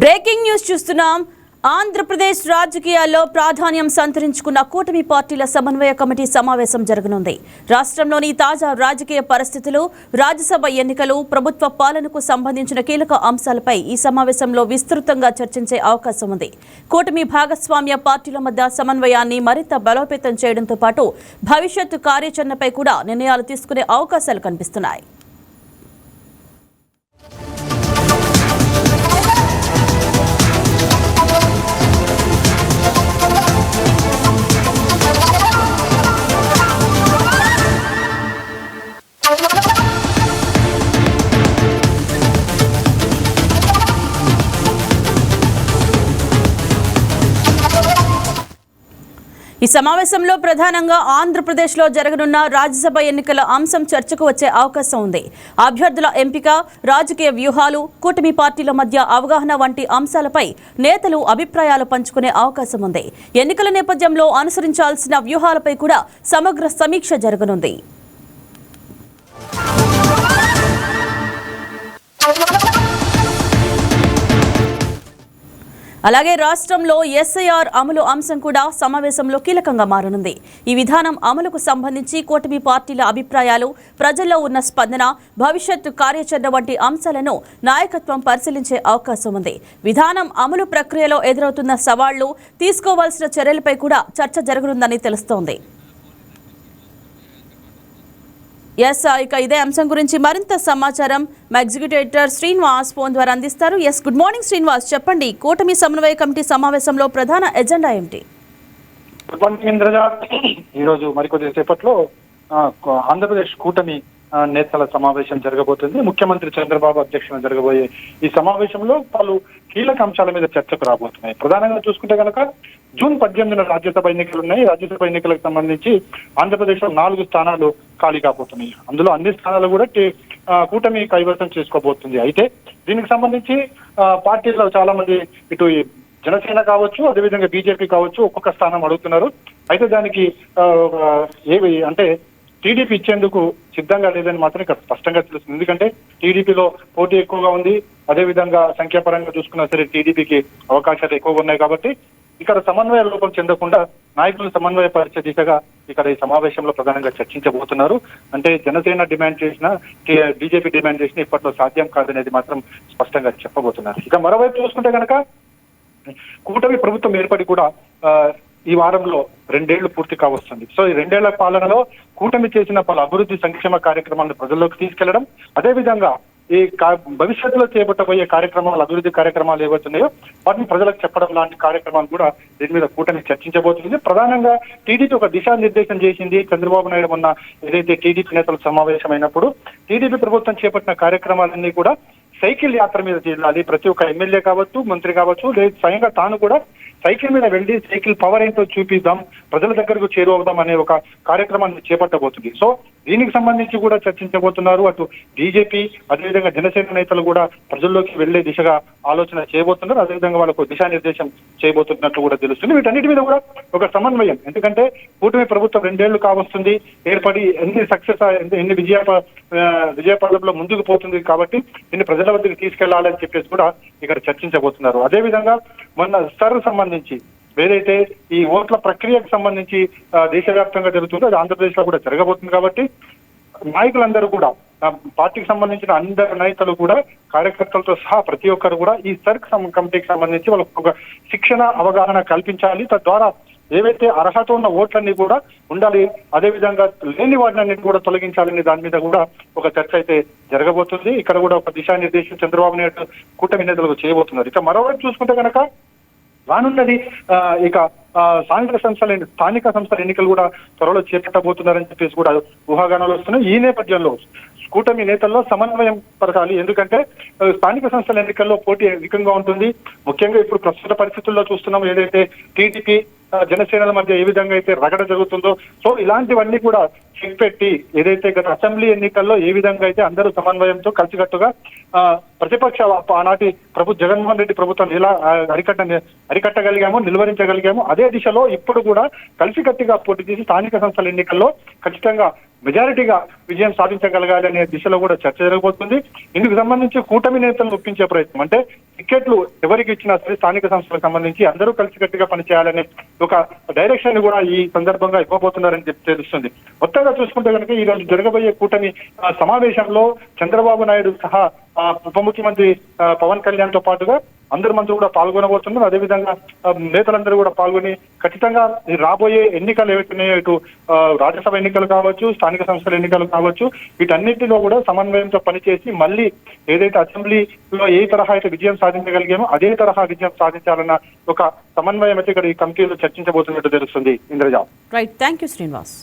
Breaking news చూస్తున్నాం. ఆంధ్రప్రదేశ్ రాజకీయాల్లో ప్రాధాన్యం సంతరించుకున్న కూటమి పార్టీల సమన్వయ కమిటీ సమావేశం జరగనుంది. రాష్ట్రంలోని తాజా రాజకీయ పరిస్థితులు, రాజ్యసభ ఎన్నికలు, ప్రభుత్వ పాలనకు సంబంధించిన కీలక అంశాలపై ఈ సమావేశంలో విస్తృతంగా చర్చించే అవకాశం ఉంది. కూటమి భాగస్వామ్య పార్టీల మధ్య సమన్వయాన్ని మరింత బలోపేతం చేయడంతో పాటు భవిష్యత్తు కార్యాచరణపై కూడా నిర్ణయాలు తీసుకునే అవకాశాలు కనిపిస్తున్నాయి. ఈ సమావేశంలో ప్రధానంగా ఆంధ్రప్రదేశ్లో జరగనున్న రాజ్యసభ ఎన్నికల అంశం చర్చకు వచ్చే అవకాశం ఉంది. అభ్యర్థుల ఎంపిక, రాజకీయ వ్యూహాలు, కూటమి పార్టీల మధ్య అవగాహన వంటి అంశాలపై నేతలు అభిప్రాయాలు పంచుకునే అవకాశం ఉంది. ఎన్నికల నేపథ్యంలో అనుసరించాల్సిన వ్యూహాలపై కూడా సమగ్ర సమీక్ష జరగనుంది. అలాగే రాష్ట్రంలో ఎస్ఐఆర్ అమలు అంశం కూడా సమావేశంలో కీలకంగా మారనుంది. ఈ విధానం అమలుకు సంబంధించి కూటమి పార్టీల అభిప్రాయాలు, ప్రజల్లో ఉన్న స్పందన, భవిష్యత్తు కార్యాచరణ వంటి అంశాలను నాయకత్వం పరిశీలించే అవకాశం ఉంది. విధానం అమలు ప్రక్రియలో ఎదురవుతున్న సవాళ్లు, తీసుకోవాల్సిన చర్యలపై కూడా చర్చ జరగనుందని తెలుస్తోంది. ఇక ఇదే అంశం గురించి మరింత సమాచారం మా ఎగ్జిక్యూటివ్ ఎడిటర్ శ్రీనివాస్ ఫోన్ ద్వారా అందిస్తారు. గుడ్ మార్నింగ్ శ్రీనివాస్, చెప్పండి, కూటమి సమన్వయ కమిటీ సమావేశంలో ప్రధాన ఎజెండా ఏమిటి? Good morning Indraja. ఈరోజు మరికొద్ది సేపట్లో ఆంధ్రప్రదేశ్ కూటమి నేతల సమావేశం జరగబోతుంది. ముఖ్యమంత్రి చంద్రబాబు అధ్యక్షతన జరగబోయే ఈ సమావేశంలో పలు కీలక అంశాల మీద చర్చకు రాబోతున్నాయి. ప్రధానంగా చూసుకుంటే కనుక జూన్ 18న రాజ్యసభ ఎన్నికలు ఉన్నాయి. రాజ్యసభ ఎన్నికలకు సంబంధించి ఆంధ్రప్రదేశ్ లో 4 స్థానాలు ఖాళీ కాబోతున్నాయి. అందులో అన్ని స్థానాలు కూడా కూటమి కైవసం చేసుకోబోతుంది. అయితే దీనికి సంబంధించి పార్టీల్లో చాలా మంది, ఇటు జనసేన కావచ్చు, అదేవిధంగా బీజేపీ కావచ్చు, ఒక్కొక్క స్థానం అడుగుతున్నారు. అయితే దానికి ఏవి అంటే టీడీపీ ఇచ్చేందుకు సిద్ధంగా లేదని మాత్రం ఇక్కడ స్పష్టంగా తెలుస్తుంది. ఎందుకంటే టీడీపీలో పోటీ ఎక్కువగా ఉంది. అదేవిధంగా సంఖ్యాపరంగా చూసుకున్నా సరే టీడీపీకి అవకాశాలు ఎక్కువగా ఉన్నాయి. కాబట్టి ఇక్కడ సమన్వయ లోపం చెందకుండా నాయకులను సమన్వయపరిచే దిశగా ఇక్కడ ఈ సమావేశంలో ప్రధానంగా చర్చించబోతున్నారు. అంటే జనసేన డిమాండ్ చేసిన, బీజేపీ డిమాండ్ చేసిన ఇప్పట్లో సాధ్యం కాదనేది మాత్రం స్పష్టంగా చెప్పబోతున్నారు. ఇక మరోవైపు చూసుకుంటే కనుక కూటమి ప్రభుత్వం ఏర్పడి కూడా ఈ వారంలో 2 ఏళ్లు పూర్తి కావస్తుంది. సో ఈ 2 ఏళ్ల పాలనలో కూటమి చేసిన పలు అభివృద్ధి సంక్షేమ కార్యక్రమాలను ప్రజల్లోకి తీసుకెళ్లడం, అదేవిధంగా ఈ భవిష్యత్తులో చేపట్టబోయే కార్యక్రమాలు, అభివృద్ధి కార్యక్రమాలు ఏవైతున్నాయో వాటిని ప్రజలకు చెప్పడం లాంటి కార్యక్రమాలు కూడా దీని మీద కూటమి చర్చించబోతుంది. ప్రధానంగా టీడీపీ ఒక దిశానిర్దేశం చేసింది. చంద్రబాబు నాయుడు మొన్న ఏదైతే టీడీపీ నేతలు సమావేశమైనప్పుడు టీడీపీ ప్రభుత్వం చేపట్టిన కార్యక్రమాలన్నీ కూడా సైకిల్ యాత్ర మీద చేయాలి. ప్రతి ఒక్క ఎమ్మెల్యే కావచ్చు, మంత్రి కావచ్చు, లేదు స్వయంగా తాను కూడా సైకిల్ మీద వెళ్ళి సైకిల్ పవర్ ఏంటో చూపిద్దాం, ప్రజల దగ్గరకు చేరువవుదాం అనే ఒక కార్యక్రమాన్ని చేపట్టబోతుంది. సో దీనికి సంబంధించి కూడా చర్చించబోతున్నారు. అటు బీజేపీ, అదేవిధంగా జనసేన నేతలు కూడా ప్రజల్లోకి వెళ్లే దిశగా ఆలోచన చేయబోతున్నారు. అదేవిధంగా వాళ్ళకు దిశానిర్దేశం చేయబోతున్నట్లు కూడా తెలుస్తుంది. వీటన్నిటి మీద కూడా ఒక సమన్వయం, ఎందుకంటే కూటమి ప్రభుత్వం 2 ఏళ్లు కావస్తుంది ఏర్పడి, ఎన్ని విజయపదంలో ముందుకు పోతుంది. కాబట్టి దీన్ని ప్రజల వద్దకు తీసుకెళ్లాలని చెప్పేసి కూడా ఇక్కడ చర్చించబోతున్నారు. అదేవిధంగా మొన్న సంబంధించి ఏదైతే ఈ ఓట్ల ప్రక్రియకు సంబంధించి దేశవ్యాప్తంగా జరుగుతుందో అది ఆంధ్రప్రదేశ్ లో కూడా జరగబోతుంది. కాబట్టి నాయకులందరూ కూడా, పార్టీకి సంబంధించిన అందరు నాయకులు కూడా, కార్యకర్తలతో సహా ప్రతి ఒక్కరు కూడా ఈ సర్క్ కమిటీకి సంబంధించి వాళ్ళకు ఒక శిక్షణ, అవగాహన కల్పించాలి. తద్వారా ఏవైతే అర్హత ఉన్న ఓట్లన్నీ కూడా ఉండాలి, అదేవిధంగా లేని వాటిని కూడా తొలగించాలని దాని మీద కూడా ఒక చర్చ అయితే జరగబోతుంది. ఇక్కడ కూడా ఒక దిశానిర్దేశం చంద్రబాబు నాయుడు కూటమి నేతలకు చేయబోతున్నారు. ఇక మరోవైపు చూసుకుంటే కనుక రానున్నది ఇక స్థానిక సంస్థల ఎన్నికలు కూడా త్వరలో చేపట్టబోతున్నారని చెప్పేసి కూడా ఊహాగానాలు వస్తున్నాయి. ఈ నేపథ్యంలో కూటమి నేతల్లో సమన్వయం పరచాలి. ఎందుకంటే స్థానిక సంస్థల ఎన్నికల్లో పోటీ అధికంగా ఉంటుంది. ముఖ్యంగా ఇప్పుడు ప్రస్తుత పరిస్థితుల్లో చూస్తున్నాం, ఏదైతే టీడీపీ జనసేనల మధ్య ఏ విధంగా అయితే రగడ జరుగుతుందో, సో ఇలాంటివన్నీ కూడా చెక్ పెట్టి ఏదైతే గత అసెంబ్లీ ఎన్నికల్లో ఏ విధంగా అయితే అందరూ సమన్వయంతో కలిసికట్టుగా ప్రతిపక్ష ఆనాటి జగన్మోహన్ రెడ్డి ప్రభుత్వం ఎలా అరికట్టగలిగామో, నిలువరించగలిగామో, అదే దిశలో ఇప్పుడు కూడా కలిసికట్టుగా పోటీ చేసి స్థానిక సంస్థల ఎన్నికల్లో ఖచ్చితంగా మెజారిటీగా విజయం సాధించగలగాలి అనే దిశలో కూడా చర్చ జరగబోతుంది. ఇందుకు సంబంధించి కూటమి నేతలను ఒప్పించే ప్రయత్నం, అంటే టికెట్లు ఎవరికి ఇచ్చినా సరే స్థానిక సంస్థలకు సంబంధించి అందరూ కలిసికట్టుగా పనిచేయాలనే ఒక డైరెక్షన్ కూడా ఈ సందర్భంగా ఇవ్వబోతున్నారని చెప్పి తెలుస్తుంది. మొత్తంగా చూసుకుంటే కనుక ఈ రోజు జరగబోయే కూటమి సమావేశంలో చంద్రబాబు నాయుడు సహా ఉప ముఖ్యమంత్రి పవన్ కళ్యాణ్ తో పాటుగా అందరు మంత్రులు కూడా పాల్గొనబోతున్నారు. అదేవిధంగా నేతలందరూ కూడా పాల్గొని ఖచ్చితంగా రాబోయే ఎన్నికలు ఏవైతున్నాయో, ఇటు రాజ్యసభ ఎన్నికలు కావచ్చు, స్థానిక సంస్థల ఎన్నికలు కావచ్చు, వీటన్నిటిలో కూడా సమన్వయంతో పనిచేసి మళ్ళీ ఏదైతే అసెంబ్లీలో ఏ తరహా అయితే విజయం సాధించగలిగామో అదే తరహా విజయం సాధించాలన్న ఒక సమన్వయం అయితే ఇక్కడ ఈ కమిటీలో చర్చించబోతున్నట్టు తెలుస్తుంది. Indraja. Right, thank you Srinivas.